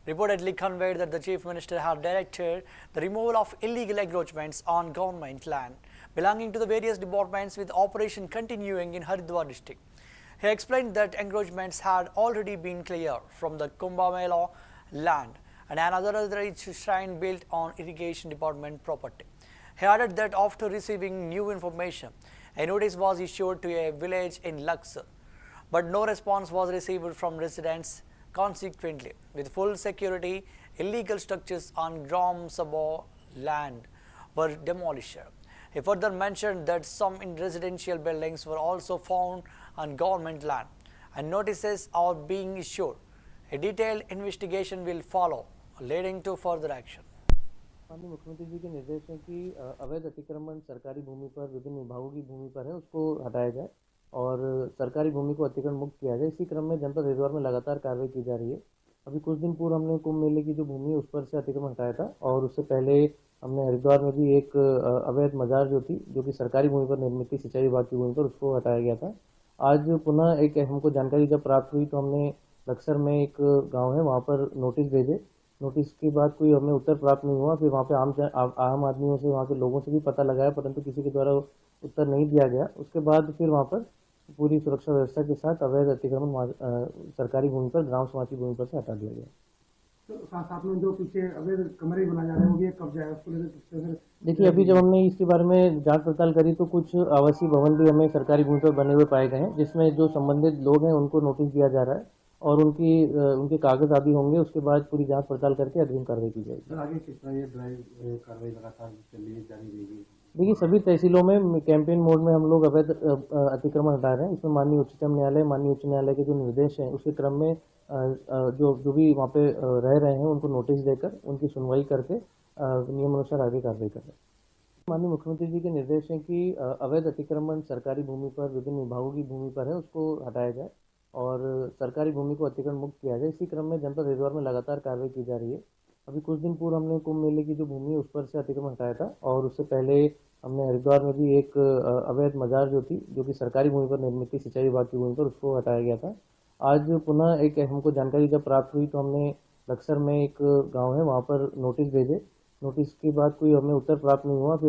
reportedly conveyed that the Chief Minister had directed the removal of illegal encroachments on government land belonging to the various departments, with operation continuing in Haridwar district. He explained that encroachments had already been cleared from the Kumbh Mela land and another shrine built on irrigation department property. He added that after receiving new information, a notice was issued to a village in Luxor, but no response was received from residents. Consequently, with full security, illegal structures on Gram Sabha land were demolished. He further mentioned that some residential buildings were also found on government land and notices are being issued. A detailed investigation will follow, leading to further action. माननीय मुख्यमंत्री जी के निर्देश है कि अवैध अतिक्रमण सरकारी भूमि पर विभिन्न विभागों की भूमि पर है उसको हटाया जाए और सरकारी भूमि को अतिक्रमण मुक्त किया जाए। इसी क्रम में जनपद हरिद्वार में लगातार कार्रवाई की जा रही है। अभी कुछ दिन पूर्व हमने कुंभ मेले की जो भूमि है उस पर से अतिक्रमण हटाया था और उससे पहले हमने हरिद्वार में भी एक अवैध मजार जो थी, जो कि सरकारी भूमि पर निर्मित थी, सिंचाई विभाग की भूमि पर, उसको हटाया गया था। आज पुनः एक हमको जानकारी जब प्राप्त हुई तो हमने लक्सर में एक गाँव है वहाँ पर नोटिस भेजे। नोटिस के बाद कोई हमें उत्तर प्राप्त नहीं हुआ। फिर वहाँ पे आम आदमियों से, वहाँ के लोगों से भी पता लगाया, परंतु किसी के द्वारा उत्तर नहीं दिया गया। उसके बाद फिर वहाँ पर पूरी सुरक्षा व्यवस्था के साथ अवैध अतिक्रमण सरकारी भूमि पर, ग्राम समाज की भूमि पर से हटा दिया गया। तो साथ में जो पीछे अवैध कमरे बनाए जा रहे हैं वो भी कब जाए उसको लेकर? देखिए, अभी जब हमने इसके बारे में जांच पड़ताल करी तो कुछ आवासीय भवन भी हमें सरकारी भूमि पर बने हुए पाए गए हैं, जिसमें जो संबंधित लोग हैं उनको नोटिस दिया जा रहा है और उनके कागज आदि होंगे। उसके बाद पूरी जांच पड़ताल करके अग्रिम कार्रवाई की जाएगी। आगे किस तरह ये ड्राइव कार्रवाई लगातार चलिए जारी रहेगी? देखिए, सभी तहसीलों में कैंपेन मोड में हम लोग अवैध अतिक्रमण हटा रहे हैं। इसमें माननीय उच्चतम न्यायालय, माननीय उच्च न्यायालय के जो निर्देश हैं उसके क्रम में जो भी वहाँ पे रह रहे हैं उनको नोटिस देकर उनकी सुनवाई करके नियमानुसार आगे कार्रवाई कर रहे हैं। माननीय मुख्यमंत्री जी के निर्देश हैं कि अवैध अतिक्रमण सरकारी भूमि पर विभिन्न विभागों की भूमि पर है उसको हटाया जाए और सरकारी भूमि को अतिक्रमण मुक्त किया जाए। इसी क्रम में जनपद हरिद्वार में लगातार कार्रवाई की जा रही है। अभी कुछ दिन पूर्व हमने कुंभ मेले की जो भूमि है उस पर से अतिक्रमण हटाया था और उससे पहले हमने हरिद्वार में भी एक अवैध मजार जो थी, जो कि सरकारी भूमि पर निर्मित थी, सिंचाई विभाग की भूमि पर, उसको हटाया गया था। आज पुनः एक हमको जानकारी जब प्राप्त हुई तो हमने लक्सर में एक गाँव है वहाँ पर नोटिस भेजे। नोटिस के बाद कोई हमें उत्तर प्राप्त नहीं हुआ। फिर